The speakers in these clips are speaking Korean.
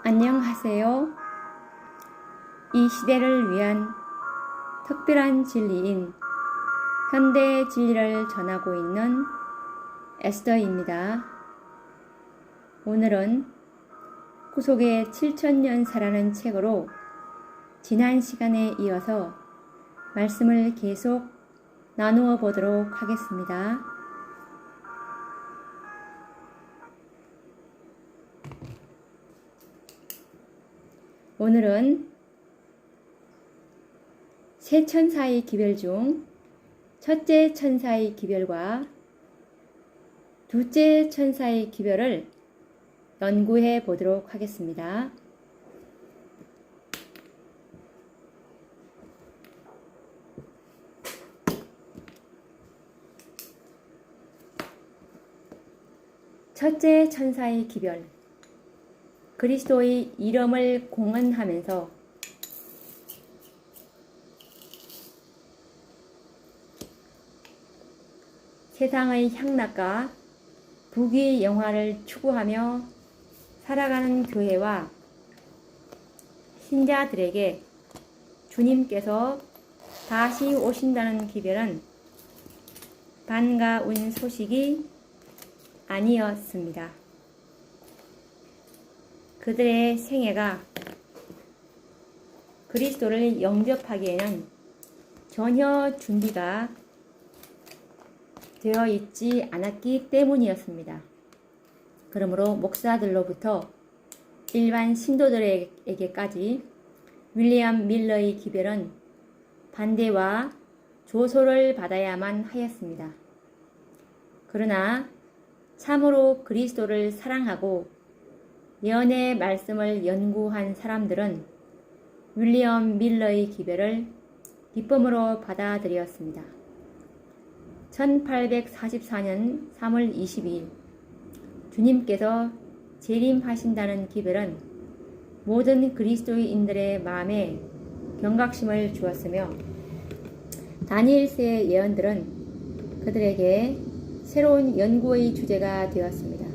안녕하세요. 이 시대를 위한 특별한 진리인 현대 진리를 전하고 있는 에스더입니다. 오늘은 구속의 7000년사라는 책으로 지난 시간에 이어서 말씀을 계속 나누어 보도록 하겠습니다. 오늘은 세 천사의 기별 중 첫째 천사의 기별과 둘째 천사의 기별을 연구해 보도록 하겠습니다. 첫째 천사의 기별, 그리스도의 이름을 공언하면서 세상의 향락과 부귀 영화를 추구하며 살아가는 교회와 신자들에게 주님께서 다시 오신다는 기별은 반가운 소식이 아니었습니다. 그들의 생애가 그리스도를 영접하기에는 전혀 준비가 되어 있지 않았기 때문이었습니다. 그러므로 목사들로부터 일반 신도들에게까지 윌리엄 밀러의 기별은 반대와 조소를 받아야만 하였습니다. 그러나 참으로 그리스도를 사랑하고 예언의 말씀을 연구한 사람들은 윌리엄 밀러의 기별을 기쁨으로 받아들였습니다. 1844년 3월 22일 주님께서 재림하신다는 기별은 모든 그리스도인들의 마음에 경각심을 주었으며 다니엘서의 예언들은 그들에게 새로운 연구의 주제가 되었습니다.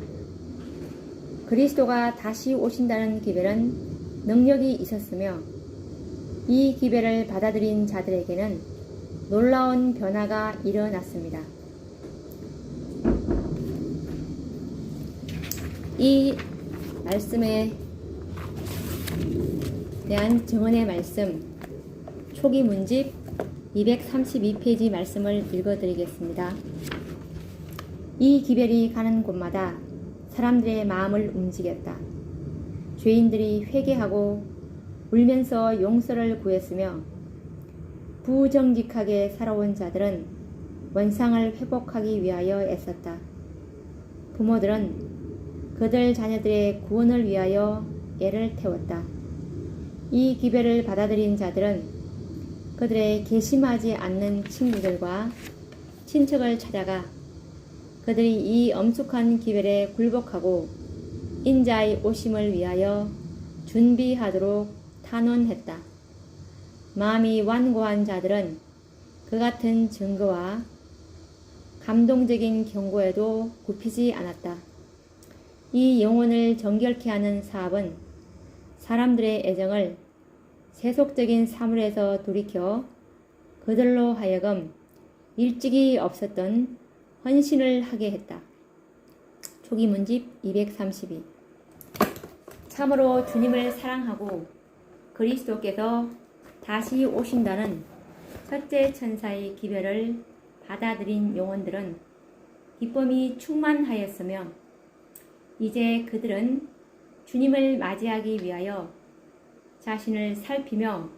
그리스도가 다시 오신다는 기별은 능력이 있었으며 이 기별을 받아들인 자들에게는 놀라운 변화가 일어났습니다. 이 말씀에 대한 증언의 말씀, 초기 문집 232페이지 말씀을 읽어드리겠습니다. 이 기별이 가는 곳마다 사람들의 마음을 움직였다. 죄인들이 회개하고 울면서 용서를 구했으며 부정직하게 살아온 자들은 원상을 회복하기 위하여 애썼다. 부모들은 그들 자녀들의 구원을 위하여 애를 태웠다. 이 기별을 받아들인 자들은 그들의 괘씸하지 않는 친구들과 친척을 찾아가 그들이 이 엄숙한 기별에 굴복하고 인자의 오심을 위하여 준비하도록 탄원했다. 마음이 완고한 자들은 그 같은 증거와 감동적인 경고에도 굽히지 않았다. 이 영혼을 정결케 하는 사업은 사람들의 애정을 세속적인 사물에서 돌이켜 그들로 하여금 일찍이 없었던 헌신을 하게 했다. 초기 문집 232. 참으로 주님을 사랑하고 그리스도께서 다시 오신다는 첫째 천사의 기별을 받아들인 영혼들은 기쁨이 충만하였으며 이제 그들은 주님을 맞이하기 위하여 자신을 살피며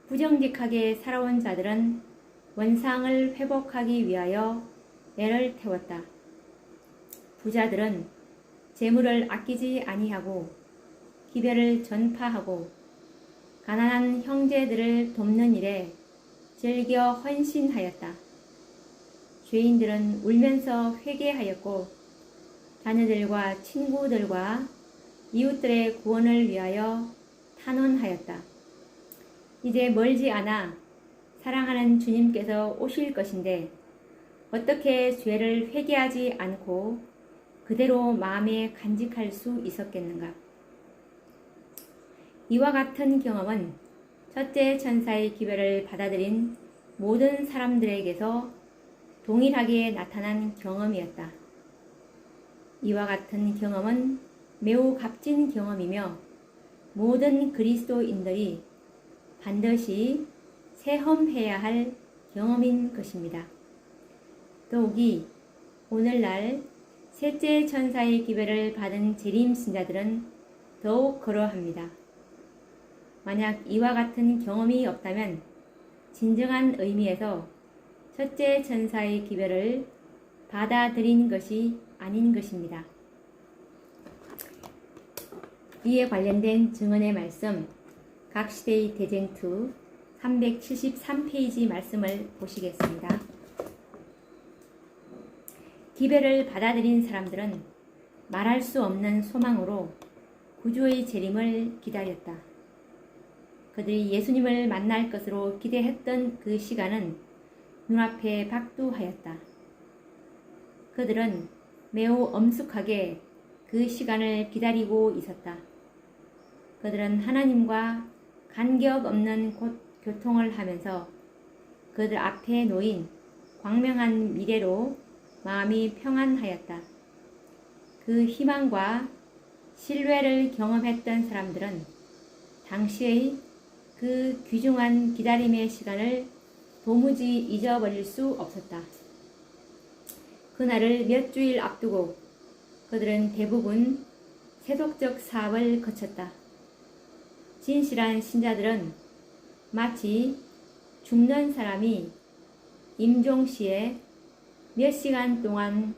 부정직하게 살아온 자들은 원상을 회복하기 위하여 애를 태웠다. 부자들은 재물을 아끼지 아니하고 기별을 전파하고 가난한 형제들을 돕는 일에 즐겨 헌신하였다. 죄인들은 울면서 회개하였고 자녀들과 친구들과 이웃들의 구원을 위하여 탄원하였다. 이제 멀지 않아 사랑하는 주님께서 오실 것인데 어떻게 죄를 회개하지 않고 그대로 마음에 간직할 수 있었겠는가? 이와 같은 경험은 첫째 천사의 기별을 받아들인 모든 사람들에게서 동일하게 나타난 경험이었다. 이와 같은 경험은 매우 값진 경험이며 모든 그리스도인들이 반드시 체험해야 할 경험인 것입니다. 더욱이 오늘날 셋째 천사의 기별을 받은 재림 신자들은 더욱 그러합니다. 만약 이와 같은 경험이 없다면 진정한 의미에서 첫째 천사의 기별을 받아들인 것이 아닌 것입니다. 이에 관련된 증언의 말씀, 각시대의 대쟁투 373페이지 말씀을 보시겠습니다. 기별을 받아들인 사람들은 말할 수 없는 소망으로 구주의 재림을 기다렸다. 그들이 예수님을 만날 것으로 기대했던 그 시간은 눈앞에 박두하였다. 그들은 매우 엄숙하게 그 시간을 기다리고 있었다. 그들은 하나님과 간격 없는 곳 교통을 하면서 그들 앞에 놓인 광명한 미래로 마음이 평안하였다. 그 희망과 신뢰를 경험했던 사람들은 당시의 그 귀중한 기다림의 시간을 도무지 잊어버릴 수 없었다. 그날을 몇 주일 앞두고 그들은 대부분 세속적 사업을 거쳤다. 진실한 신자들은 마치 죽는 사람이 임종시에 몇 시간 동안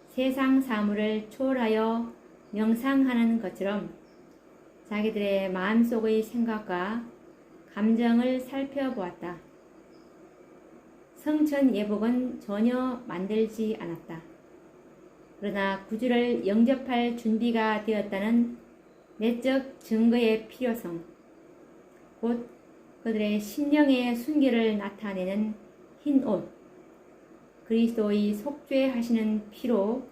세상 사물을 초월하여 명상하는 것처럼 자기들의 마음속의 생각과 감정을 살펴보았다. 성천 예복은 전혀 만들지 않았다. 그러나 구주를 영접할 준비가 되었다는 내적 증거의 필요성, 곧 그들의 심령의 순결을 나타내는 흰 옷, 그리스도의 속죄하시는 피로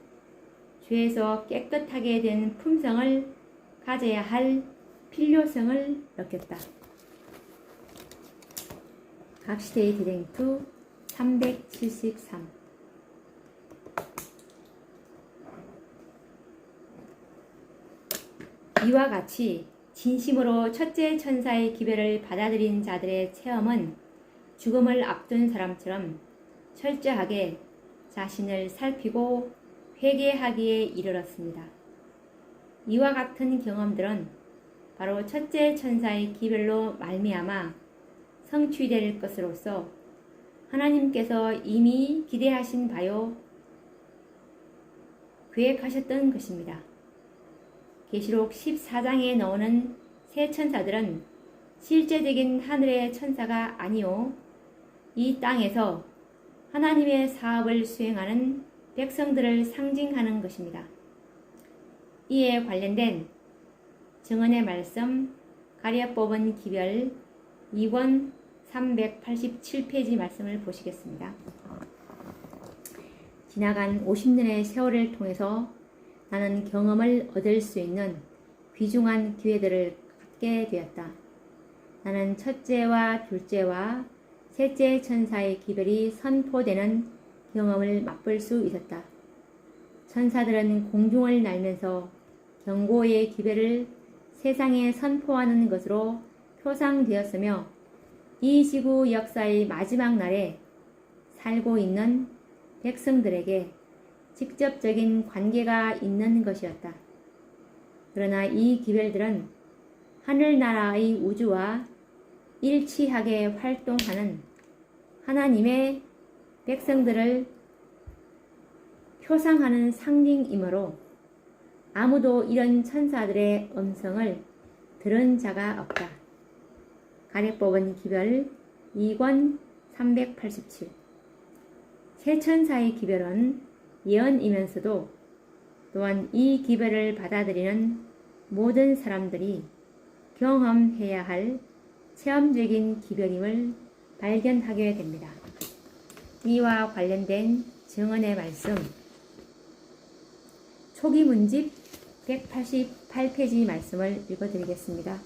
죄에서 깨끗하게 된 품성을 가져야 할 필요성을 느꼈다. 각시대의 대쟁투 373 이와 같이 진심으로 첫째 천사의 기별을 받아들인 자들의 체험은 죽음을 앞둔 사람처럼 철저하게 자신을 살피고 회개하기에 이르렀습니다. 이와 같은 경험들은 바로 첫째 천사의 기별로 말미암아 성취될 것으로서 하나님께서 이미 기대하신 바요 계획하셨던 것입니다. 계시록 14장에 나오는 새 천사들은 실제적인 하늘의 천사가 아니요 이 땅에서 하나님의 사업을 수행하는 백성들을 상징하는 것입니다. 이에 관련된 증언의 말씀 가려 뽑은 기별 2권 387페이지 말씀을 보시겠습니다. 지나간 50년의 세월을 통해서 나는 경험을 얻을 수 있는 귀중한 기회들을 갖게 되었다. 나는 첫째와 둘째와 셋째 천사의 기별이 선포되는 경험을 맛볼 수 있었다. 천사들은 공중을 날면서 경고의 기별을 세상에 선포하는 것으로 표상되었으며 이 지구 역사의 마지막 날에 살고 있는 백성들에게 직접적인 관계가 있는 것이었다. 그러나 이 기별들은 하늘나라의 우주와 일치하게 활동하는 하나님의 백성들을 표상하는 상징이므로 아무도 이런 천사들의 음성을 들은 자가 없다. 가려 뽑은 기별 2권 387 새 천사의 기별은 예언이면서도 또한 이 기별을 받아들이는 모든 사람들이 경험해야 할 체험적인 기별임을 발견하게 됩니다. 이와 관련된 증언의 말씀 초기 문집 188페이지 말씀을 읽어드리겠습니다.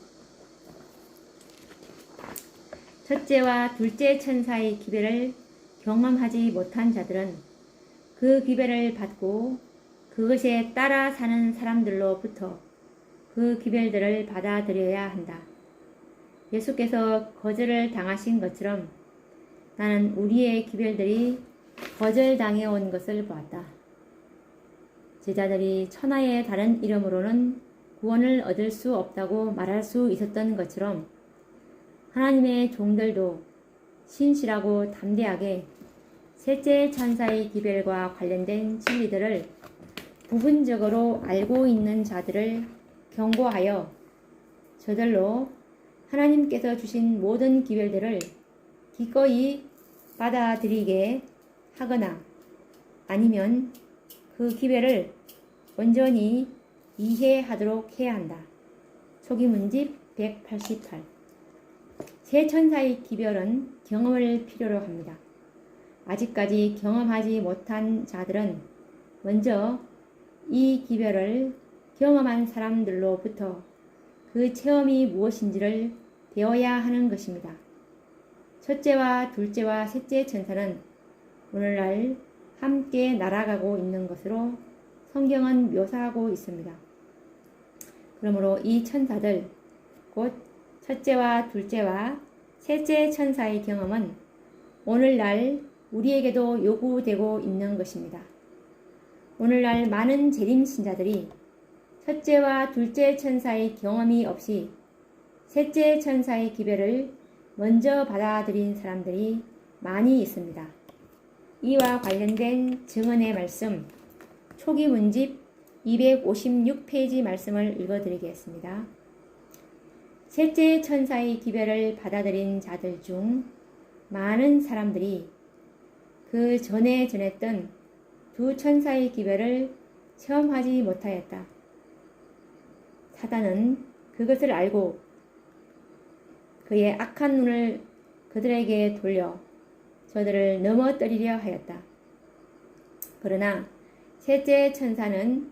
첫째와 둘째 천사의 기별을 경험하지 못한 자들은 그 기별을 받고 그것에 따라 사는 사람들로부터 그 기별들을 받아들여야 한다. 예수께서 거절을 당하신 것처럼 나는 우리의 기별들이 거절당해온 것을 보았다. 제자들이 천하의 다른 이름으로는 구원을 얻을 수 없다고 말할 수 있었던 것처럼 하나님의 종들도 신실하고 담대하게 셋째 천사의 기별과 관련된 진리들을 부분적으로 알고 있는 자들을 경고하여 저들로 하나님께서 주신 모든 기별들을 기꺼이 받아들이게 하거나 아니면 그 기별을 온전히 이해하도록 해야 한다. 초기 문집 188. 세 천사의 기별은 경험을 필요로 합니다. 아직까지 경험하지 못한 자들은 먼저 이 기별을 경험한 사람들로부터 그 체험이 무엇인지를 배워야 하는 것입니다. 첫째와 둘째와 셋째 천사는 오늘날 함께 날아가고 있는 것으로 성경은 묘사하고 있습니다. 그러므로 이 천사들, 곧 첫째와 둘째와 셋째 천사의 경험은 오늘날 우리에게도 요구되고 있는 것입니다. 오늘날 많은 재림신자들이 첫째와 둘째 천사의 경험이 없이 셋째 천사의 기별을 먼저 받아들인 사람들이 많이 있습니다. 이와 관련된 증언의 말씀, 초기 문집 256페이지 말씀을 읽어드리겠습니다. 셋째 천사의 기별을 받아들인 자들 중 많은 사람들이 그 전에 전했던 두 천사의 기별을 체험하지 못하였다. 사단은 그것을 알고 그의 악한 눈을 그들에게 돌려 저들을 넘어뜨리려 하였다. 그러나 셋째 천사는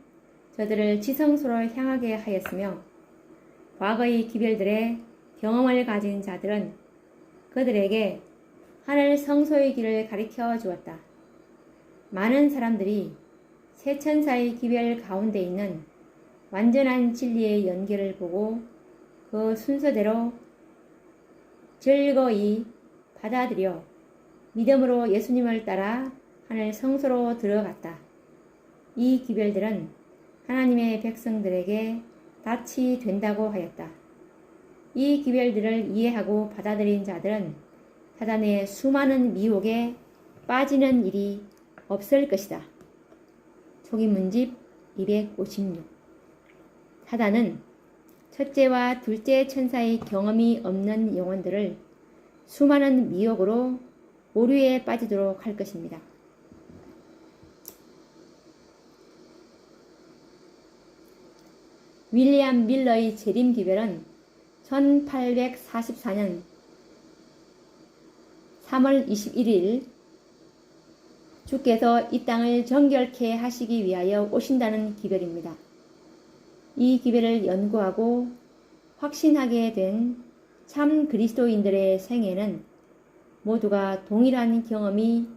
저들을 지성소로 향하게 하였으며 과거의 기별들의 경험을 가진 자들은 그들에게 하늘 성소의 길을 가리켜 주었다. 많은 사람들이 세 천사의 기별 가운데 있는 완전한 진리의 연결을 보고 그 순서대로 즐거이 받아들여 믿음으로 예수님을 따라 하늘 성소로 들어갔다. 이 기별들은 하나님의 백성들에게 낯이 된다고 하였다. 이 기별들을 이해하고 받아들인 자들은 사단의 수많은 미혹에 빠지는 일이 없을 것이다. 초기 문집 256. 사단은 첫째와 둘째 천사의 경험이 없는 영혼들을 수많은 미혹으로 오류에 빠지도록 할 것입니다. 윌리엄 밀러의 재림 기별은 1844년 3월 21일 주께서 이 땅을 정결케 하시기 위하여 오신다는 기별입니다. 이 기별을 연구하고 확신하게 된 참 그리스도인들의 생애는 모두가 동일한 경험이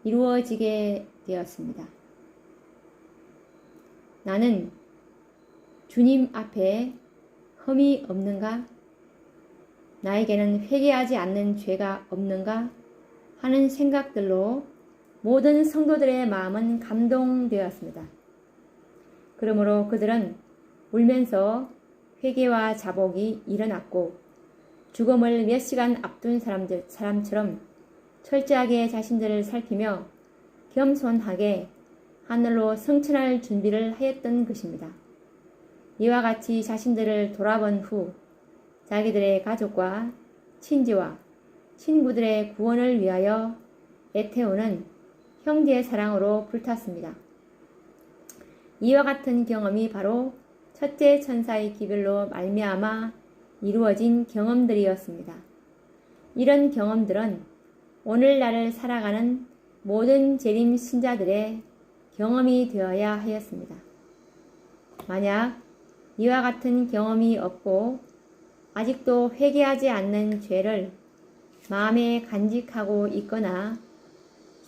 이루어지게 되었습니다. 나는 주님 앞에 흠이 없는가? 나에게는 회개하지 않는 죄가 없는가? 하는 생각들로 모든 성도들의 마음은 감동되었습니다. 그러므로 그들은 울면서 회개와 자복이 일어났고 죽음을 몇 시간 앞둔 사람처럼 철저하게 자신들을 살피며 겸손하게 하늘로 승천할 준비를 하였던 것입니다. 이와 같이 자신들을 돌아본 후 자기들의 가족과 친지와 친구들의 구원을 위하여 애태우는 형제의 사랑으로 불탔습니다. 이와 같은 경험이 바로 첫째 천사의 기별로 말미암아 이루어진 경험들이었습니다. 이런 경험들은 오늘날을 살아가는 모든 재림 신자들의 경험이 되어야 하였습니다. 만약 이와 같은 경험이 없고 아직도 회개하지 않는 죄를 마음에 간직하고 있거나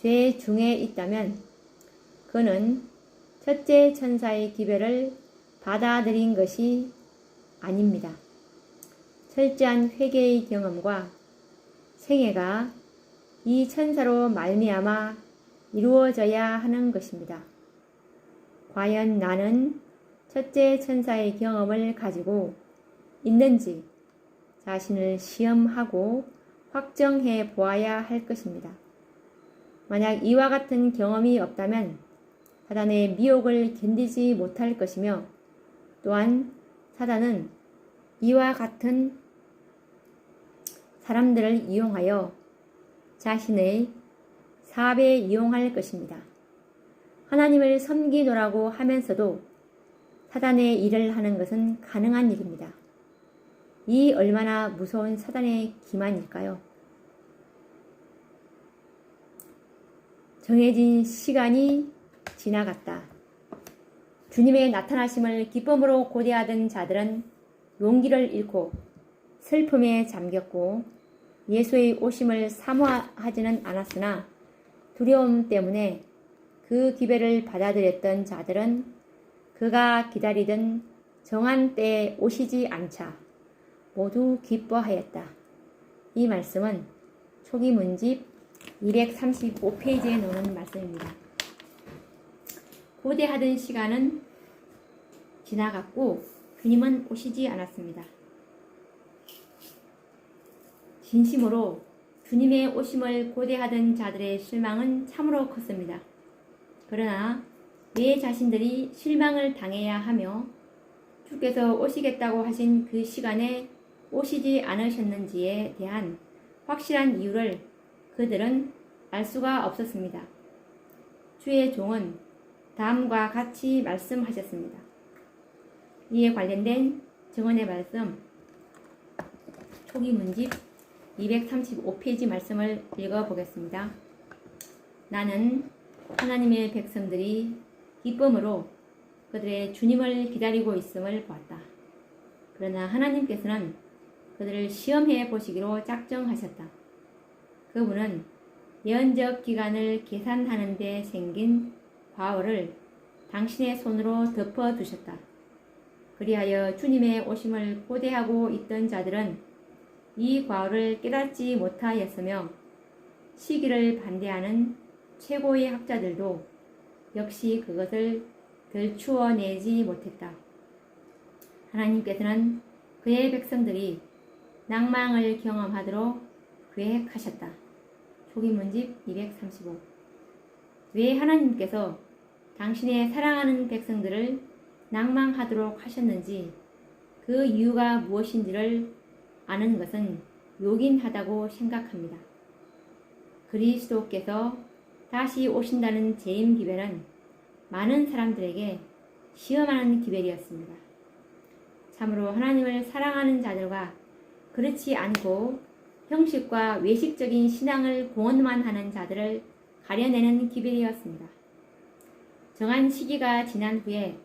죄 중에 있다면 그는 첫째 천사의 기별을 받아들인 것이 아닙니다. 철저한 회개의 경험과 생애가 이 천사로 말미암아 이루어져야 하는 것입니다. 과연 나는 첫째 천사의 경험을 가지고 있는지 자신을 시험하고 확정해 보아야 할 것입니다. 만약 이와 같은 경험이 없다면 사단의 미혹을 견디지 못할 것이며 또한 사단은 이와 같은 사람들을 이용하여 자신의 사업에 이용할 것입니다. 하나님을 섬기노라고 하면서도 사단의 일을 하는 것은 가능한 일입니다. 이 얼마나 무서운 사단의 기만일까요? 정해진 시간이 지나갔다. 주님의 나타나심을 기쁨으로 고대하던 자들은 용기를 잃고 슬픔에 잠겼고 예수의 오심을 사모하지는 않았으나 두려움 때문에 그 기별을 받아들였던 자들은 그가 기다리던 정한 때에 오시지 않자 모두 기뻐하였다. 이 말씀은 초기 문집 235페이지에 나오는 말씀입니다. 고대하던 시간은 지나갔고 주님은 오시지 않았습니다. 진심으로 주님의 오심을 고대하던 자들의 실망은 참으로 컸습니다. 그러나 내 자신들이 실망을 당해야 하며 주께서 오시겠다고 하신 그 시간에 오시지 않으셨는지에 대한 확실한 이유를 그들은 알 수가 없었습니다. 주의 종은 다음과 같이 말씀하셨습니다. 이에 관련된 증언의 말씀, 초기 문집 235페이지 말씀을 읽어보겠습니다. 나는 하나님의 백성들이 기쁨으로 그들의 주님을 기다리고 있음을 보았다. 그러나 하나님께서는 그들을 시험해 보시기로 작정하셨다. 그분은 예언적 기간을 계산하는 데 생긴 과오를 당신의 손으로 덮어두셨다. 그리하여 주님의 오심을 고대하고 있던 자들은 이 과오를 깨닫지 못하였으며 시기를 반대하는 최고의 학자들도 역시 그것을 들추어내지 못했다. 하나님께서는 그의 백성들이 낭망을 경험하도록 계획하셨다. 초기 문집 235. 왜 하나님께서 당신의 사랑하는 백성들을 낭망하도록 하셨는지 그 이유가 무엇인지를 아는 것은 요긴하다고 생각합니다. 그리스도께서 다시 오신다는 재림 기별은 많은 사람들에게 시험하는 기별이었습니다. 참으로 하나님을 사랑하는 자들과 그렇지 않고 형식과 외식적인 신앙을 공언만 하는 자들을 가려내는 기별이었습니다. 정한 시기가 지난 후에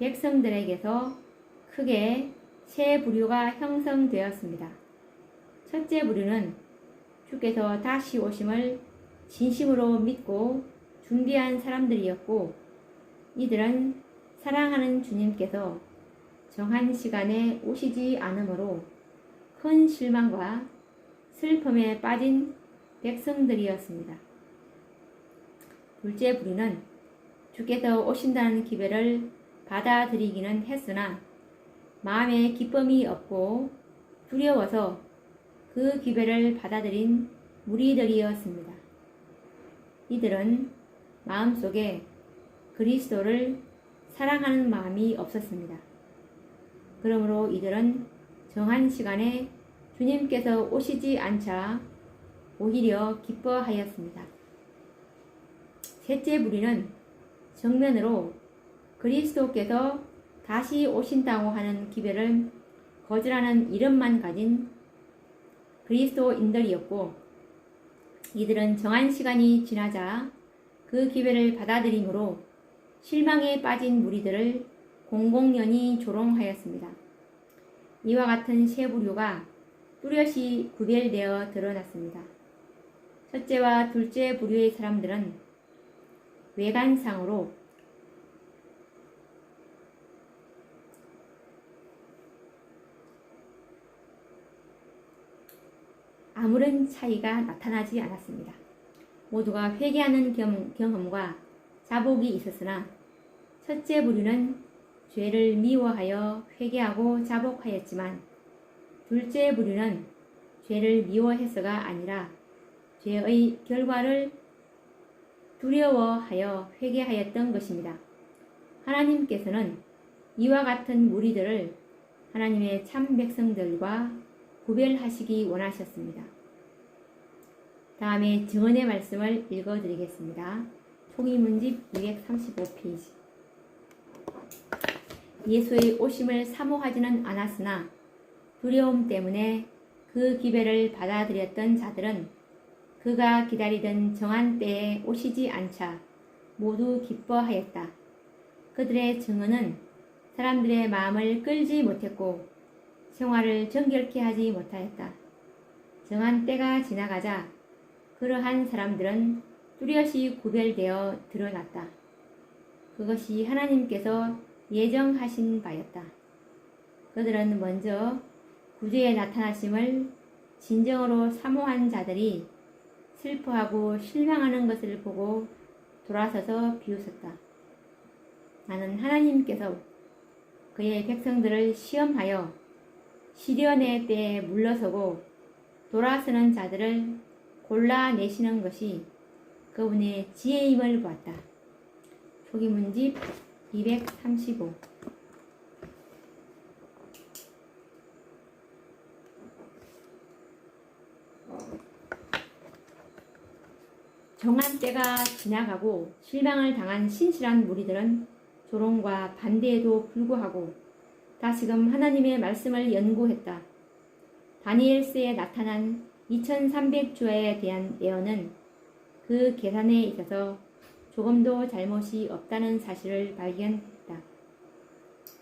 백성들에게서 크게 세 부류가 형성되었습니다. 첫째 부류는 주께서 다시 오심을 진심으로 믿고 준비한 사람들이었고 이들은 사랑하는 주님께서 정한 시간에 오시지 않으므로 큰 실망과 슬픔에 빠진 백성들이었습니다. 둘째 부류는 주께서 오신다는 기별을 받아들이기는 했으나 마음에 기쁨이 없고 두려워서 그 기별을 받아들인 무리들이었습니다. 이들은 마음속에 그리스도를 사랑하는 마음이 없었습니다. 그러므로 이들은 정한 시간에 주님께서 오시지 않자 오히려 기뻐하였습니다. 셋째 부류는 정면으로 그리스도께서 다시 오신다고 하는 기별을 거절하는 이름만 가진 그리스도인들이었고 이들은 정한 시간이 지나자 그 기별을 받아들이므로 실망에 빠진 무리들을 공공연히 조롱하였습니다. 이와 같은 세 부류가 뚜렷이 구별되어 드러났습니다. 첫째와 둘째 부류의 사람들은 외관상으로 아무런 차이가 나타나지 않았습니다. 모두가 회개하는 경험과 자복이 있었으나 첫째 부류는 죄를 미워하여 회개하고 자복하였지만 둘째 부류는 죄를 미워해서가 아니라 죄의 결과를 두려워하여 회개하였던 것입니다. 하나님께서는 이와 같은 무리들을 하나님의 참 백성들과 구별하시기 원하셨습니다. 다음에 증언의 말씀을 읽어드리겠습니다. 총이문집 235페이지. 예수의 오심을 사모하지는 않았으나 두려움 때문에 그 기별을 받아들였던 자들은 그가 기다리던 정한 때에 오시지 않자 모두 기뻐하였다. 그들의 증언은 사람들의 마음을 끌지 못했고 생활을 정결케 하지 못하였다. 정한 때가 지나가자 그러한 사람들은 뚜렷이 구별되어 드러났다. 그것이 하나님께서 예정하신 바였다. 그들은 먼저 구주의 나타나심을 진정으로 사모한 자들이 슬퍼하고 실망하는 것을 보고 돌아서서 비웃었다. 나는 하나님께서 그의 백성들을 시험하여 시련의 때에 물러서고 돌아서는 자들을 골라내시는 것이 그분의 지혜임을 보았다. 초기문집 235. 정한 때가 지나가고 실망을 당한 신실한 무리들은 조롱과 반대에도 불구하고 다시금 하나님의 말씀을 연구했다. 다니엘서에 나타난 2300주에 대한 예언은 그 계산에 있어서 조금도 잘못이 없다는 사실을 발견했다.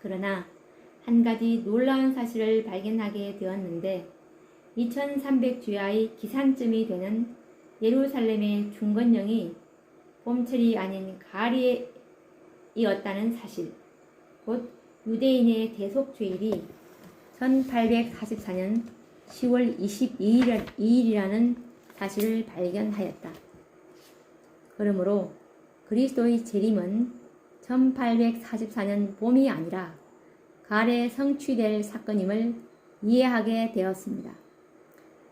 그러나 한 가지 놀라운 사실을 발견하게 되었는데 2300주야의 기산점이 되는 예루살렘의 중건령이 봄철이 아닌 가을이었다는 사실, 곧 유대인의 대속죄일이 1844년 10월 22일이라는 사실을 발견하였다. 그러므로 그리스도의 재림은 1844년 봄이 아니라 가을에 성취될 사건임을 이해하게 되었습니다.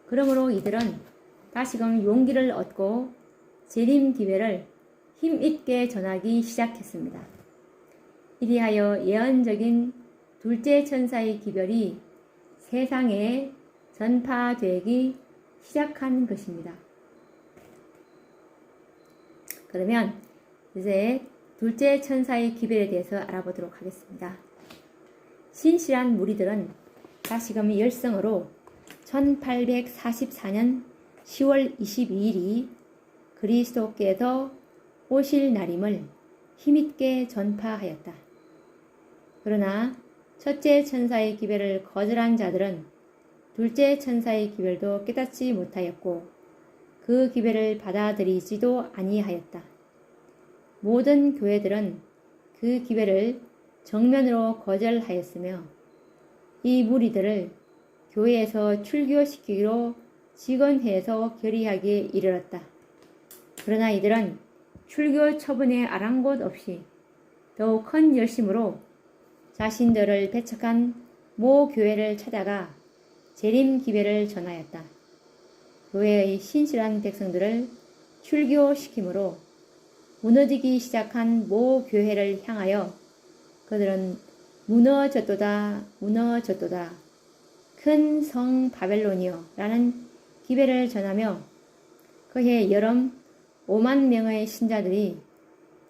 그러므로 이들은 다시금 용기를 얻고 재림 기회를 힘있게 전하기 시작했습니다. 이리하여 예언적인 둘째 천사의 기별이 세상에 전파되기 시작한 것입니다. 그러면 이제 둘째 천사의 기별에 대해서 알아보도록 하겠습니다. 신실한 무리들은 다시금 열성으로 1844년 10월 22일이 그리스도께서 오실 날임을 힘있게 전파하였다. 그러나 첫째 천사의 기별을 거절한 자들은 둘째 천사의 기별도 깨닫지 못하였고 그 기별을 받아들이지도 아니하였다. 모든 교회들은 그 기별을 정면으로 거절하였으며 이 무리들을 교회에서 출교시키기로 직언해서 결의하기에 이르렀다. 그러나 이들은 출교 처분에 아랑곳 없이 더욱 큰 열심으로 자신들을 배척한 모 교회를 찾아가 재림 기별을 전하였다. 교회의 신실한 백성들을 출교시키므로 무너지기 시작한 모 교회를 향하여 그들은 무너졌도다 무너졌도다 큰 성 바벨론이여 라는 기별을 전하며 그해 여름 5만 명의 신자들이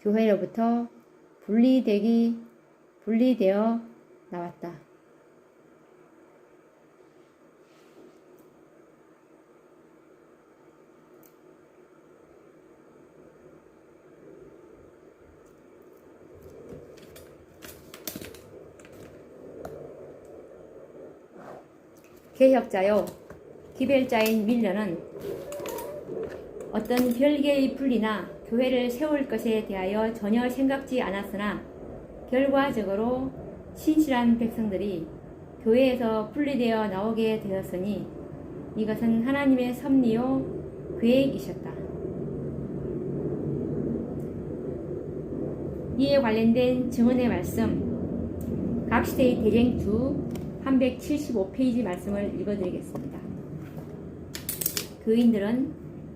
교회로부터 분리되어 나왔다. 개혁자요 기별자인 밀러는 어떤 별개의 분리나 교회를 세울 것에 대하여 전혀 생각지 않았으나 결과적으로 신실한 백성들이 교회에서 분리되어 나오게 되었으니 이것은 하나님의 섭리요 계획이셨다. 이에 관련된 증언의 말씀 각 시대의 대쟁투 375페이지 말씀을 읽어드리겠습니다. 교인들은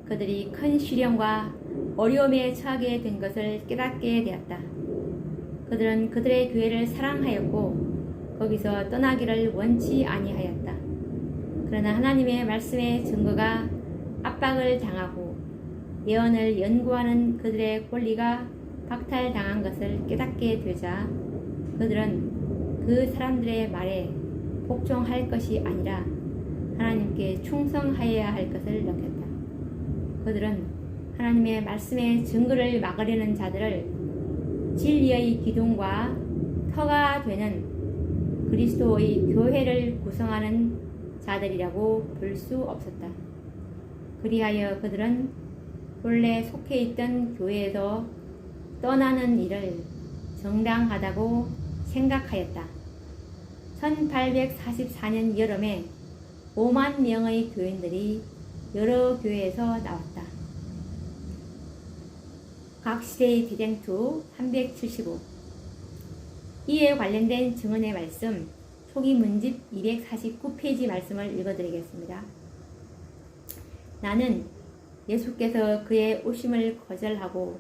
그들이 큰 시련과 어려움에 처하게 된 것을 깨닫게 되었다. 그들은 그들의 교회를 사랑하였고 거기서 떠나기를 원치 아니하였다. 그러나 하나님의 말씀의 증거가 압박을 당하고 예언을 연구하는 그들의 권리가 박탈당한 것을 깨닫게 되자 그들은 그 사람들의 말에 복종할 것이 아니라 하나님께 충성하여야 할 것을 느꼈다. 그들은 하나님의 말씀의 증거를 막으려는 자들을 진리의 기둥과 터가 되는 그리스도의 교회를 구성하는 자들이라고 볼 수 없었다. 그리하여 그들은 본래 속해 있던 교회에서 떠나는 일을 정당하다고 생각하였다. 1844년 여름에 5만 명의 교인들이 여러 교회에서 나왔다. 각 시대의 대쟁투 375 이에 관련된 증언의 말씀 초기 문집 249페이지 말씀을 읽어드리겠습니다. 나는 예수께서 그의 오심을 거절하고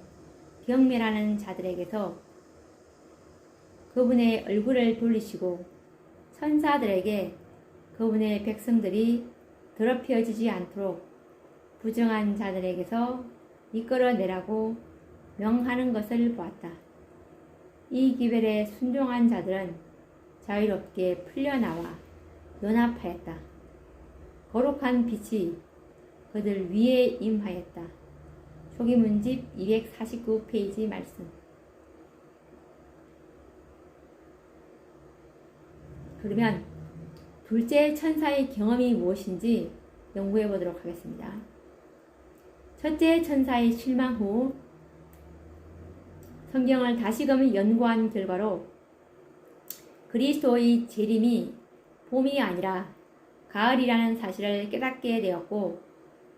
경멸하는 자들에게서 그분의 얼굴을 돌리시고 천사들에게 그분의 백성들이 더럽혀지지 않도록 부정한 자들에게서 이끌어내라고 명하는 것을 보았다. 이 기별에 순종한 자들은 자유롭게 풀려나와 연합하였다. 거룩한 빛이 그들 위에 임하였다. 초기 문집 249페이지 말씀. 그러면 둘째 천사의 경험이 무엇인지 연구해 보도록 하겠습니다. 첫째 천사의 실망 후 성경을 다시금 연구한 결과로 그리스도의 재림이 봄이 아니라 가을이라는 사실을 깨닫게 되었고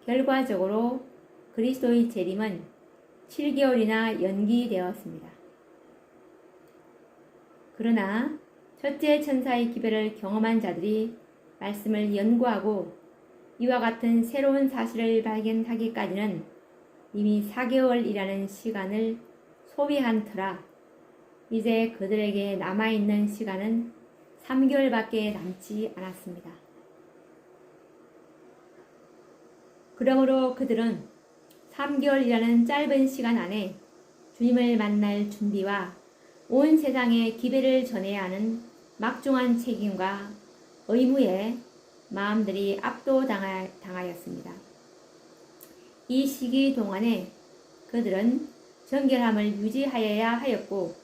결과적으로 그리스도의 재림은 7개월이나 연기되었습니다. 그러나 첫째 천사의 기별을 경험한 자들이 말씀을 연구하고 이와 같은 새로운 사실을 발견하기까지는 이미 4개월이라는 시간을 소비한 터라 이제 그들에게 남아있는 시간은 3개월밖에 남지 않았습니다. 그러므로 그들은 3개월이라는 짧은 시간 안에 주님을 만날 준비와 온 세상에 기별을 전해야 하는 막중한 책임과 의무에 마음들이 압도당하였습니다. 이 시기 동안에 그들은 정결함을 유지하여야 하였고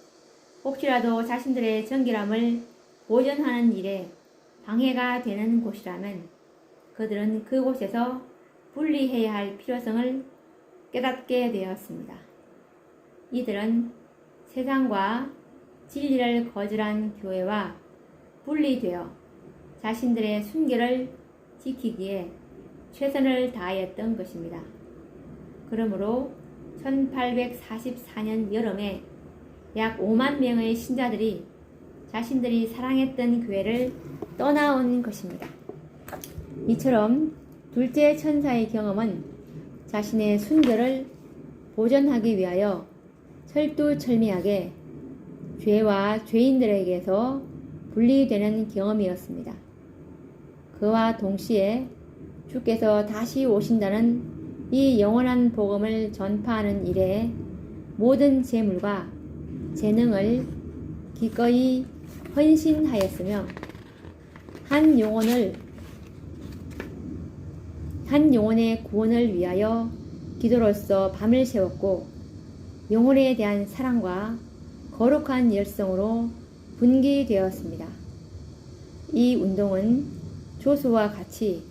혹시라도 자신들의 정결함을 보존하는 일에 방해가 되는 곳이라면 그들은 그곳에서 분리해야 할 필요성을 깨닫게 되었습니다. 이들은 세상과 진리를 거절한 교회와 분리되어 자신들의 순결을 지키기에 최선을 다하였던 것입니다. 그러므로 1844년 여름에 약 5만 명의 신자들이 자신들이 사랑했던 교회를 떠나온 것입니다. 이처럼 둘째 천사의 경험은 자신의 순결을 보존하기 위하여 철두철미하게 죄와 죄인들에게서 분리되는 경험이었습니다. 그와 동시에 주께서 다시 오신다는 이 영원한 복음을 전파하는 일에 모든 재물과 재능을 기꺼이 헌신하였으며 한 영혼의 구원을 위하여 기도로서 밤을 새웠고 영혼에 대한 사랑과 거룩한 열성으로 분기되었습니다. 이 운동은 조수와 같이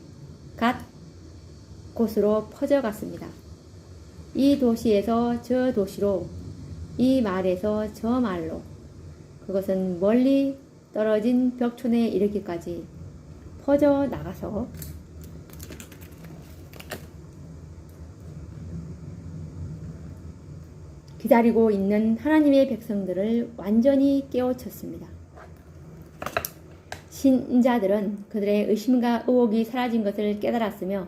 갓 곳으로 퍼져갔습니다. 이 도시에서 저 도시로, 이 마을에서 저 마을로, 그것은 멀리 떨어진 벽촌에 이르기까지 퍼져 나가서 기다리고 있는 하나님의 백성들을 완전히 깨우쳤습니다. 신자들은 그들의 의심과 의혹이 사라진 것을 깨달았으며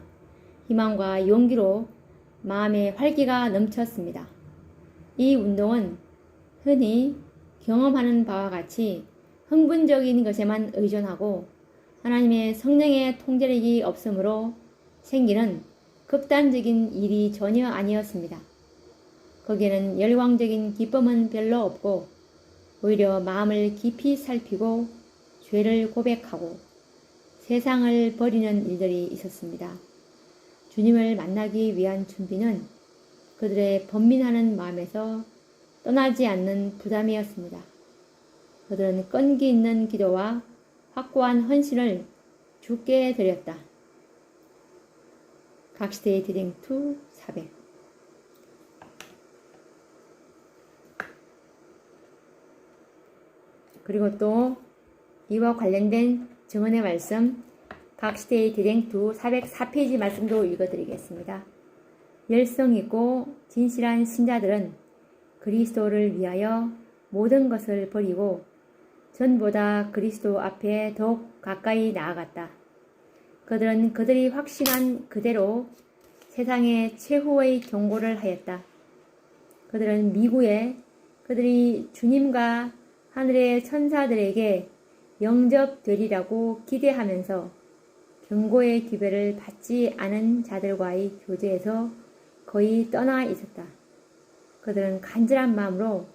희망과 용기로 마음의 활기가 넘쳤습니다. 이 운동은 흔히 경험하는 바와 같이 흥분적인 것에만 의존하고 하나님의 성령의 통제력이 없으므로 생기는 극단적인 일이 전혀 아니었습니다. 거기에는 열광적인 기쁨은 별로 없고 오히려 마음을 깊이 살피고 죄를 고백하고 세상을 버리는 일들이 있었습니다. 주님을 만나기 위한 준비는 그들의 번민하는 마음에서 떠나지 않는 부담이었습니다. 그들은 끈기 있는 기도와 확고한 헌신을 주께 드렸다. 각시대의 디링2 400. 그리고 또 이와 관련된 증언의 말씀 각시대의 디링2 404페이지 말씀도 읽어드리겠습니다. 열성 있고 진실한 신자들은 그리스도를 위하여 모든 것을 버리고 전보다 그리스도 앞에 더욱 가까이 나아갔다. 그들은 그들이 확신한 그대로 세상의 최후의 경고를 하였다. 그들은 미구에 그들이 주님과 하늘의 천사들에게 영접되리라고 기대하면서 경고의 기별을 받지 않은 자들과의 교제에서 거의 떠나 있었다. 그들은 간절한 마음으로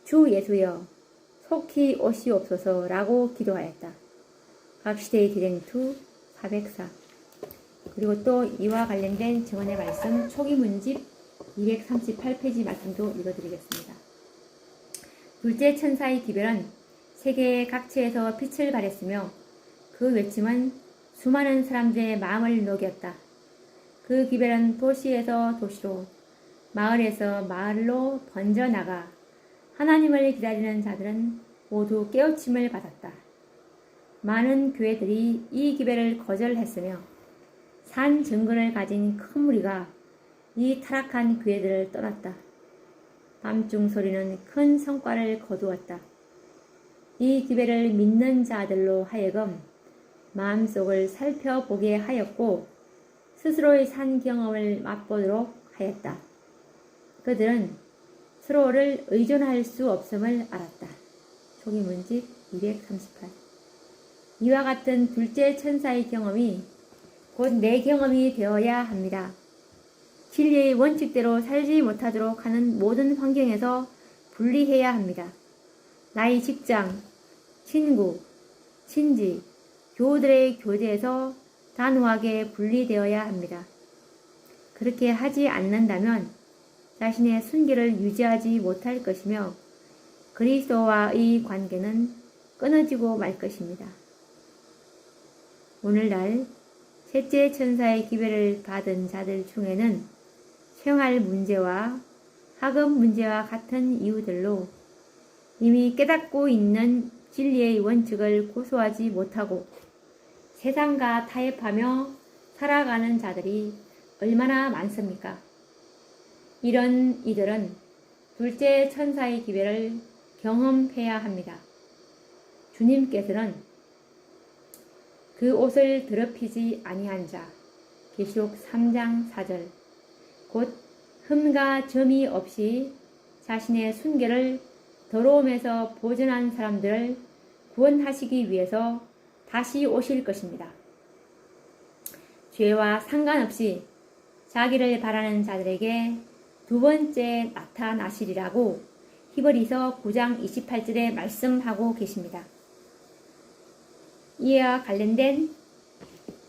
주 예수여 속히 오시옵소서라고 기도하였다. 각시대의 디링2 404. 그리고 또 이와 관련된 증언의 말씀 초기 문집 238페이지 말씀도 읽어드리겠습니다. 둘째 천사의 기별은 세계의 각지에서 빛을 발했으며 그 외침은 수많은 사람들의 마음을 녹였다. 그 기별은 도시에서 도시로, 마을에서 마을로 번져나가 하나님을 기다리는 자들은 모두 깨우침을 받았다. 많은 교회들이 이 기별을 거절했으며 산 증거를 가진 큰 무리가 이 타락한 교회들을 떠났다. 밤중 소리는 큰 성과를 거두었다. 이 기별을 믿는 자들로 하여금 마음속을 살펴보게 하였고 스스로의 산 경험을 맛보도록 하였다. 그들은 서로를 의존할 수 없음을 알았다. 초기 문집 238. 이와 같은 둘째 천사의 경험이 곧 내 경험이 되어야 합니다. 진리의 원칙대로 살지 못하도록 하는 모든 환경에서 분리해야 합니다. 나의 직장, 친구, 친지, 교우들의 교제에서 단호하게 분리되어야 합니다. 그렇게 하지 않는다면 자신의 순결을 유지하지 못할 것이며 그리스도와의 관계는 끊어지고 말 것입니다. 오늘날 셋째 천사의 기별을 받은 자들 중에는 생활 문제와 학업 문제와 같은 이유들로 이미 깨닫고 있는 진리의 원칙을 고수하지 못하고 세상과 타협하며 살아가는 자들이 얼마나 많습니까? 이런 이들은 둘째 천사의 기별을 경험해야 합니다. 주님께서는 그 옷을 더럽히지 아니한 자, 계시록 3장 4절, 곧 흠과 점이 없이 자신의 순결을 더러움에서 보존한 사람들을 구원하시기 위해서 다시 오실 것입니다. 죄와 상관없이 자기를 바라는 자들에게 두 번째 나타나시리라고 히브리서 9장 28절에 말씀하고 계십니다. 이와 관련된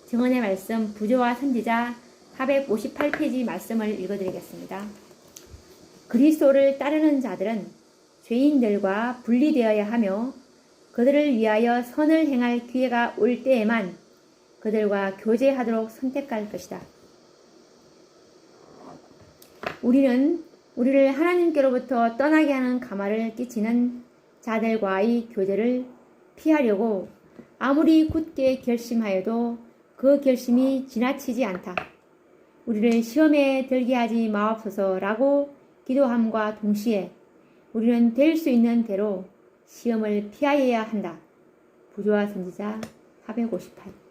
증언의 말씀 부조와 선지자 458페이지 말씀을 읽어드리겠습니다. 그리스도를 따르는 자들은 죄인들과 분리되어야 하며 그들을 위하여 선을 행할 기회가 올 때에만 그들과 교제하도록 선택할 것이다. 우리는 우리를 하나님께로부터 떠나게 하는 가마를 끼치는 자들과의 교제를 피하려고 아무리 굳게 결심하여도 그 결심이 지나치지 않다. 우리를 시험에 들게 하지 마옵소서라고 기도함과 동시에 우리는 될 수 있는 대로 시험을 피하여야 한다. 부조화 선지자 458.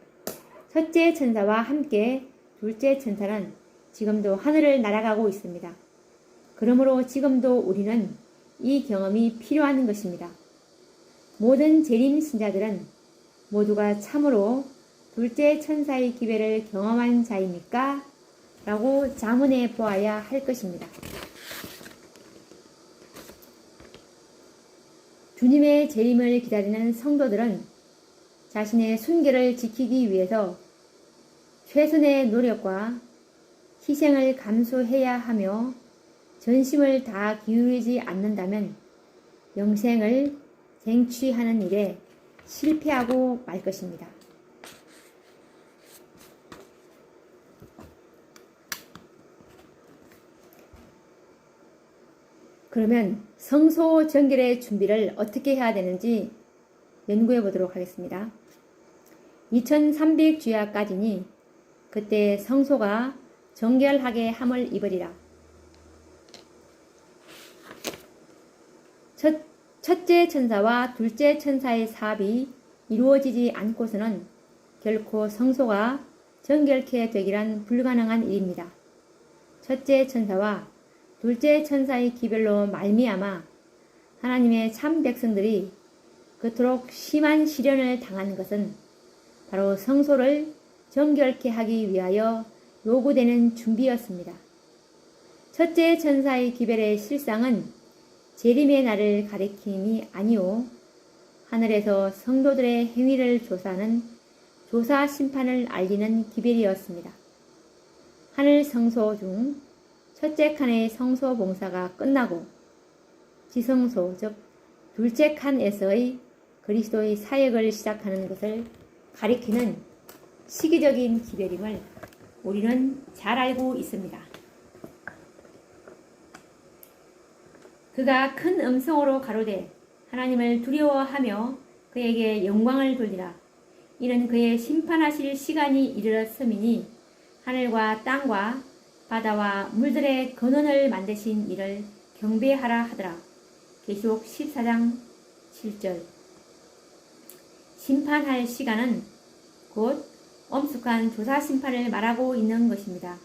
첫째 천사와 함께 둘째 천사는 지금도 하늘을 날아가고 있습니다. 그러므로 지금도 우리는 이 경험이 필요한 것입니다. 모든 재림 신자들은 모두가 참으로 둘째 천사의 기별을 경험한 자입니까? 라고 자문해 보아야 할 것입니다. 주님의 재림을 기다리는 성도들은 자신의 순결을 지키기 위해서 최선의 노력과 희생을 감수해야 하며 전심을 다 기울이지 않는다면 영생을 쟁취하는 일에 실패하고 말 것입니다. 그러면 성소 정결의 준비를 어떻게 해야 되는지 연구해 보도록 하겠습니다. 2300주야까지니 그때 성소가 정결하게 함을 입으리라. 첫째 천사와 둘째 천사의 사업이 이루어지지 않고서는 결코 성소가 정결케 되기란 불가능한 일입니다. 첫째 천사와 둘째 천사의 기별로 말미암아 하나님의 참 백성들이 그토록 심한 시련을 당한 것은 바로 성소를 정결케 하기 위하여 요구되는 준비였습니다. 첫째 천사의 기별의 실상은 재림의 날을 가리킴이 아니오 하늘에서 성도들의 행위를 조사하는 조사 심판을 알리는 기별이었습니다. 하늘 성소 중 첫째 칸의 성소 봉사가 끝나고 지성소 즉 둘째 칸에서의 그리스도의 사역을 시작하는 것을 가리키는 시기적인 기별임을 우리는 잘 알고 있습니다. 그가 큰 음성으로 가로되 하나님을 두려워하며 그에게 영광을 돌리라. 이는 그의 심판하실 시간이 이르렀음이니 하늘과 땅과 바다와 물들의 근원을 만드신 이를 경배하라 하더라. 계시록 14장 7절. 심판할 시간은 곧 엄숙한 조사 심판을 말하고 있는 것입니다.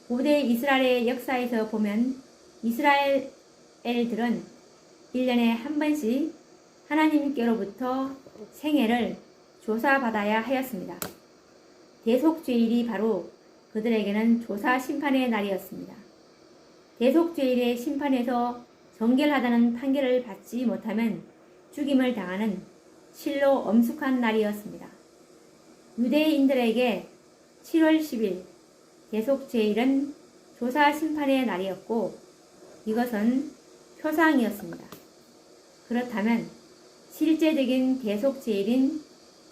고대 이스라엘의 역사에서 보면 이스라엘들은 1년에 한 번씩 하나님께로부터 생애를 조사받아야 하였습니다. 대속죄일이 바로 그들에게는 조사 심판의 날이었습니다. 대속죄일의 심판에서 정결하다는 판결을 받지 못하면 죽임을 당하는 실로 엄숙한 날이었습니다. 유대인들에게 7월 10일 대속죄일은 조사 심판의 날이었고 이것은 표상이었습니다. 그렇다면 실제적인 대속죄일인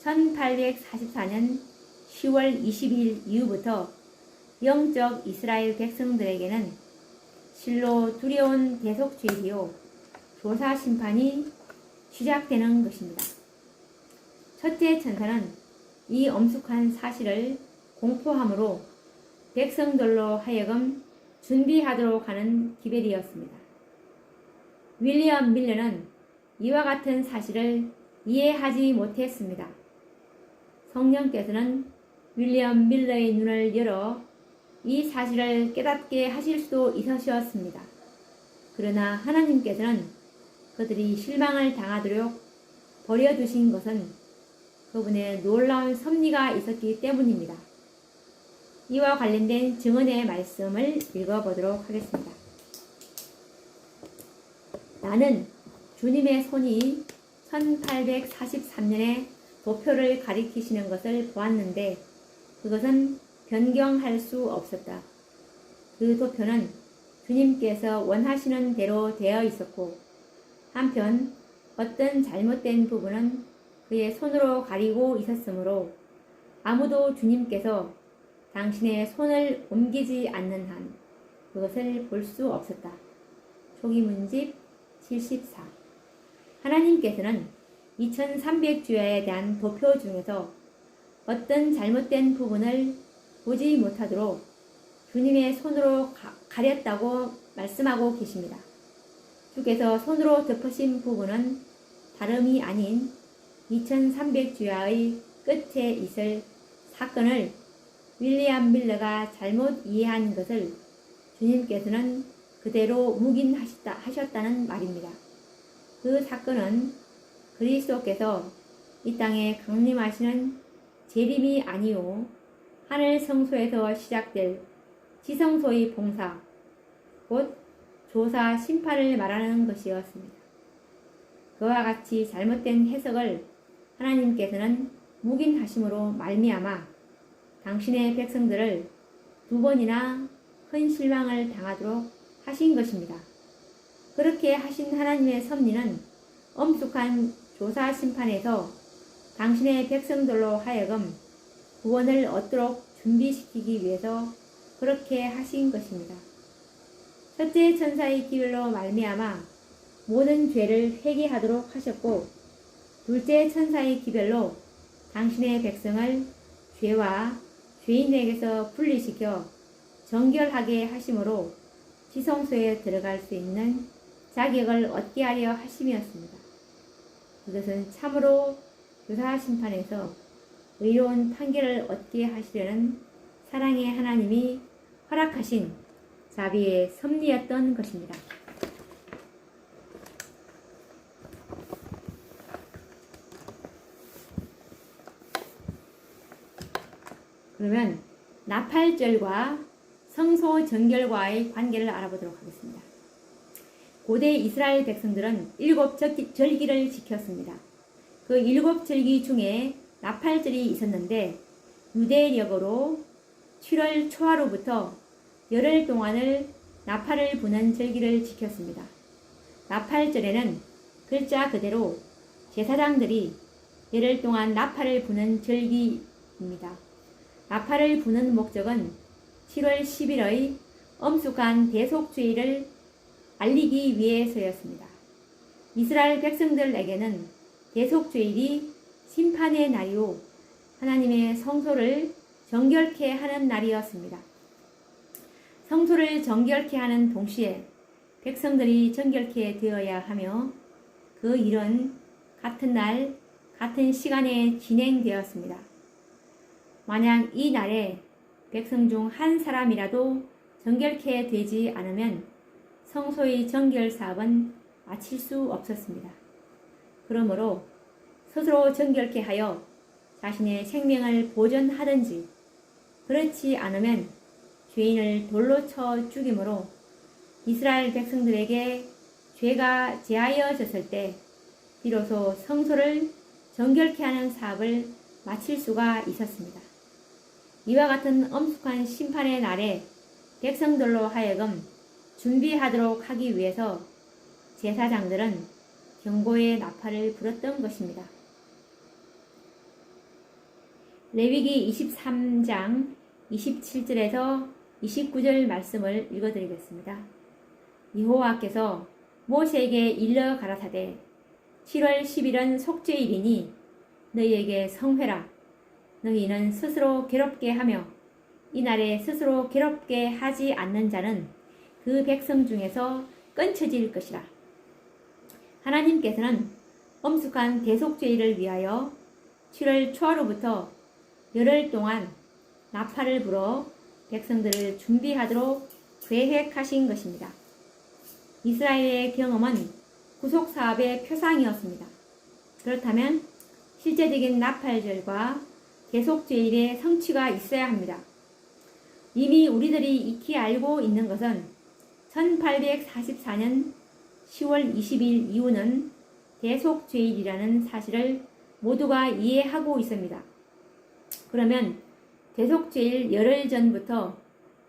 1844년 10월 20일 이후부터 영적 이스라엘 백성들에게는 실로 두려운 대속죄이요 조사 심판이 시작되는 것입니다. 첫째 천사는 이 엄숙한 사실을 공포함으로 백성들로 하여금 준비하도록 하는 기별이었습니다. 윌리엄 밀러는 이와 같은 사실을 이해하지 못했습니다. 성령께서는 윌리엄 밀러의 눈을 열어 이 사실을 깨닫게 하실 수도 있으셨습니다. 그러나 하나님께서는 그들이 실망을 당하도록 버려두신 것은 그분의 놀라운 섭리가 있었기 때문입니다. 이와 관련된 증언의 말씀을 읽어보도록 하겠습니다. 나는 주님의 손이 1843년에 도표를 가리키시는 것을 보았는데 그것은 변경할 수 없었다. 그 도표는 주님께서 원하시는 대로 되어 있었고 한편 어떤 잘못된 부분은 그의 손으로 가리고 있었으므로 아무도 주님께서 당신의 손을 옮기지 않는 한 그것을 볼 수 없었다. 초기문집 74. 하나님께서는 2300주야에 대한 도표 중에서 어떤 잘못된 부분을 보지 못하도록 주님의 손으로 가렸다고 말씀하고 계십니다. 주께서 손으로 덮으신 부분은 다름이 아닌 2300주야의 끝에 있을 사건을 윌리엄 밀러가 잘못 이해한 것을 주님께서는 그대로 묵인하셨다는 말입니다. 그 사건은 그리스도께서 이 땅에 강림하시는 재림이 아니오 하늘 성소에서 시작될 지성소의 봉사, 곧 조사 심판을 말하는 것이었습니다. 그와 같이 잘못된 해석을 하나님께서는 묵인하심으로 말미암아 당신의 백성들을 2번이나 큰 실망을 당하도록 하신 것입니다. 그렇게 하신 하나님의 섭리는 엄숙한 조사 심판에서 당신의 백성들로 하여금 구원을 얻도록 준비시키기 위해서 그렇게 하신 것입니다. 첫째 천사의 기별로 말미암아 모든 죄를 회개하도록 하셨고, 둘째 천사의 기별로 당신의 백성을 죄와 죄인에게서 분리시켜 정결하게 하심으로 지성소에 들어갈 수 있는 자격을 얻게 하려 하심이었습니다. 그것은 참으로 조사 심판에서 의로운 판결을 얻게 하시려는 사랑의 하나님이 허락하신 자비의 섭리였던 것입니다. 그러면 나팔절과 성소 정결과의 관계를 알아보도록 하겠습니다. 고대 이스라엘 백성들은 7절기를 지켰습니다. 그 7절기 중에 나팔절이 있었는데 유대력으로 7월 초하루부터 열흘 동안을 나팔을 부는 절기를 지켰습니다. 나팔절에는 글자 그대로 제사장들이 열흘 동안 나팔을 부는 절기입니다. 나팔을 부는 목적은 7월 10일의 엄숙한 대속죄를 알리기 위해서였습니다. 이스라엘 백성들에게는 대속죄일이 심판의 날이요 하나님의 성소를 정결케 하는 날이었습니다. 성소를 정결케 하는 동시에 백성들이 정결케 되어야 하며 그 일은 같은 날 같은 시간에 진행되었습니다. 만약 이 날에 백성 중 한 사람이라도 정결케 되지 않으면 성소의 정결 사업은 마칠 수 없었습니다. 그러므로 스스로 정결케 하여 자신의 생명을 보존하든지 그렇지 않으면 죄인을 돌로 쳐 죽임으로 이스라엘 백성들에게 죄가 제하여졌을 때 비로소 성소를 정결케 하는 사업을 마칠 수가 있었습니다. 이와 같은 엄숙한 심판의 날에 백성들로 하여금 준비하도록 하기 위해서 제사장들은 경고의 나팔을 불었던 것입니다. 레위기 23장 27절에서 29절 말씀을 읽어드리겠습니다. 여호와께서 모세에게 일러 가라사대 7월 10일은 속죄일이니 너희에게 성회라. 너희는 스스로 괴롭게 하며 이날에 스스로 괴롭게 하지 않는 자는 그 백성 중에서 끊쳐질 것이라. 하나님께서는 엄숙한 대속죄일을 위하여 7월 초하루부터 열흘 동안 나팔을 불어 백성들을 준비하도록 계획하신 것입니다. 이스라엘의 경험은 구속사업의 표상이었습니다. 그렇다면 실제적인 나팔절과 대속죄일의 성취가 있어야 합니다. 이미 우리들이 익히 알고 있는 것은 1844년 10월 20일 이후는 대속죄일이라는 사실을 모두가 이해하고 있습니다. 그러면 대속죄일 열흘 전부터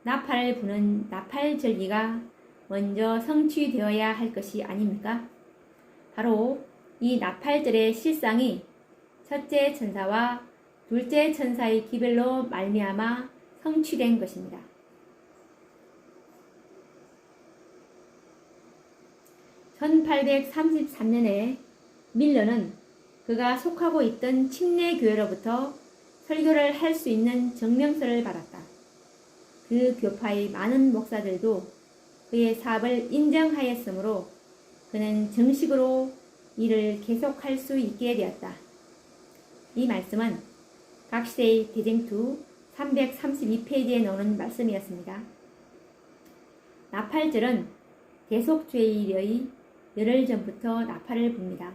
나팔을 부는 나팔절기가 먼저 성취되어야 할 것이 아닙니까? 바로 이 나팔절의 실상이 첫째 천사와 둘째 천사의 기별로 말미암아 성취된 것입니다. (1833년에) 밀러는 그가 속하고 있던 침례교회로부터 설교를 할 수 있는 증명서를 받았다. 그 교파의 많은 목사들도 그의 사업을 인정하였으므로 그는 정식으로 일을 계속할 수 있게 되었다. 이 말씀은 각 시대의 대쟁투 332페이지에 나오는 말씀이었습니다. 나팔절은 대속죄일의 열흘 전부터 나팔을 붑니다.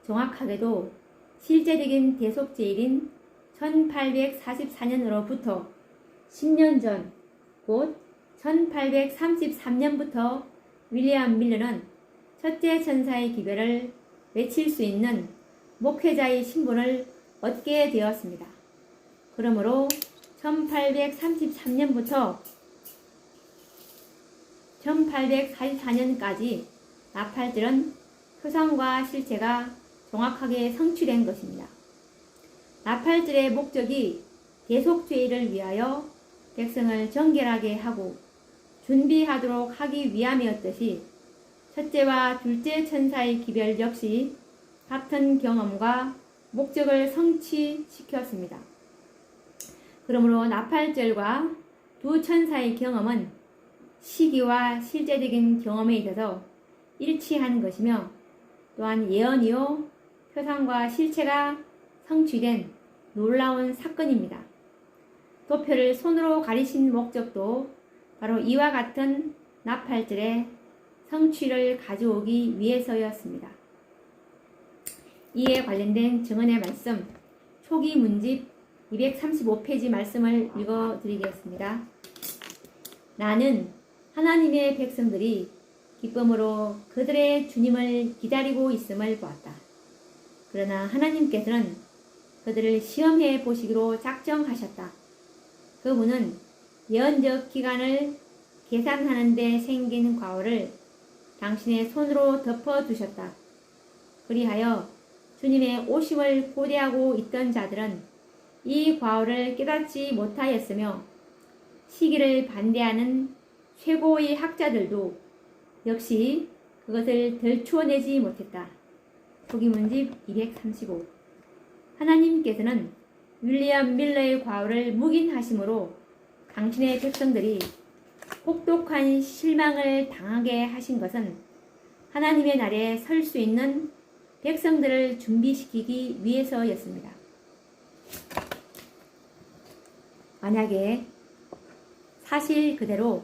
정확하게도 실제적인 대속죄일인 1844년으로부터 10년 전, 곧 1833년부터 윌리엄 밀러는 첫째 천사의 기별을 외칠 수 있는 목회자의 신분을 얻게 되었습니다. 그러므로 1833년부터 1844년까지 나팔절은 표상과 실체가 정확하게 성취된 것입니다. 나팔절의 목적이 대속죄일을 위하여 백성을 정결하게 하고 준비하도록 하기 위함이었듯이 첫째와 둘째 천사의 기별 역시 같은 경험과 목적을 성취시켰습니다. 그러므로 나팔절과 두 천사의 경험은 시기와 실제적인 경험에 있어서 일치하는 것이며 또한 예언이요 표상과 실체가 성취된 놀라운 사건입니다. 도표를 손으로 가리신 목적도 바로 이와 같은 나팔절의 성취를 가져오기 위해서였습니다. 이에 관련된 증언의 말씀, 초기 문집 235페이지 말씀을 읽어드리겠습니다. 나는 하나님의 백성들이 기쁨으로 그들의 주님을 기다리고 있음을 보았다. 그러나 하나님께서는 그들을 시험해 보시기로 작정하셨다. 그분은 예언적 기간을 계산하는 데 생긴 과오를 당신의 손으로 덮어두셨다. 그리하여 주님의 오심을 고대하고 있던 자들은 이 과오를 깨닫지 못하였으며 시기를 반대하는 최고의 학자들도 역시 그것을 덜추어내지 못했다. 초기문집 235. 하나님께서는 윌리엄 밀러의 과오를 묵인하심으로 당신의 백성들이 혹독한 실망을 당하게 하신 것은 하나님의 날에 설 수 있는 백성들을 준비시키기 위해서였습니다. 만약에 사실 그대로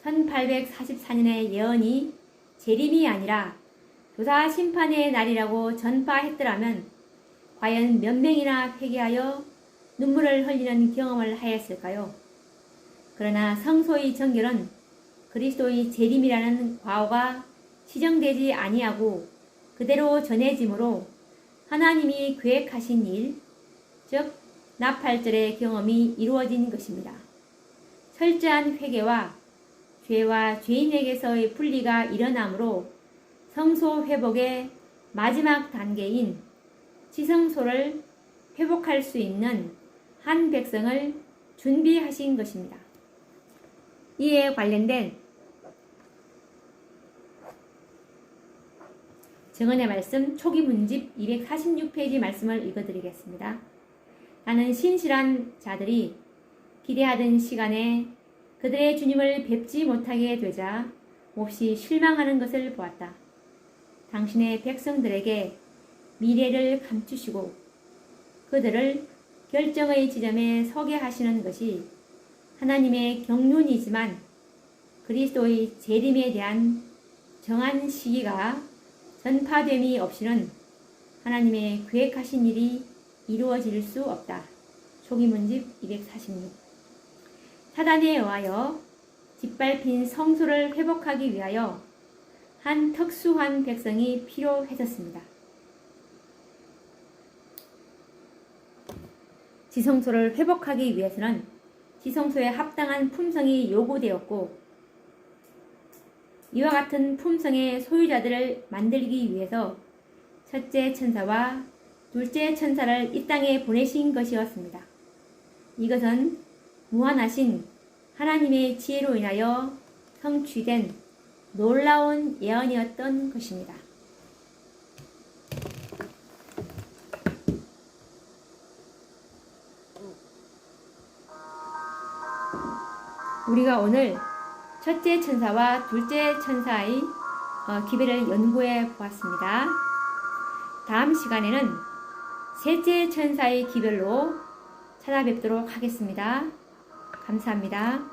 1844년의 예언이 재림이 아니라 조사 심판의 날이라고 전파했더라면 과연 몇 명이나 회개하여 눈물을 흘리는 경험을 하였을까요? 그러나 성소의 정결은 그리스도의 재림이라는 과오가 시정되지 아니하고 그대로 전해지므로 하나님이 계획하신 일, 즉 나팔절의 경험이 이루어진 것입니다. 철저한 회개와 죄와 죄인에게서의 분리가 일어나므로 성소 회복의 마지막 단계인 지성소를 회복할 수 있는 한 백성을 준비하신 것입니다. 이에 관련된 증언의 말씀 초기 문집 246페이지 말씀을 읽어드리겠습니다. 나는 신실한 자들이 기대하던 시간에 그들의 주님을 뵙지 못하게 되자 몹시 실망하는 것을 보았다. 당신의 백성들에게 미래를 감추시고 그들을 결정의 지점에 서게 하시는 것이 하나님의 경륜이지만 그리스도의 재림에 대한 정한 시기가 전파됨이 없이는 하나님의 계획하신 일이 이루어질 수 없다. 초기문집 246. 사단에 의하여 짓밟힌 성소를 회복하기 위하여 한 특수한 백성이 필요했었습니다. 지성소를 회복하기 위해서는 지성소에 합당한 품성이 요구되었고 이와 같은 품성의 소유자들을 만들기 위해서 첫째 천사와 둘째 천사를 이 땅에 보내신 것이었습니다. 이것은 무한하신 하나님의 지혜로 인하여 성취된 놀라운 예언이었던 것입니다. 우리가 오늘 첫째 천사와 둘째 천사의 기별을 연구해 보았습니다. 다음 시간에는 셋째 천사의 기별로 찾아뵙도록 하겠습니다. 감사합니다.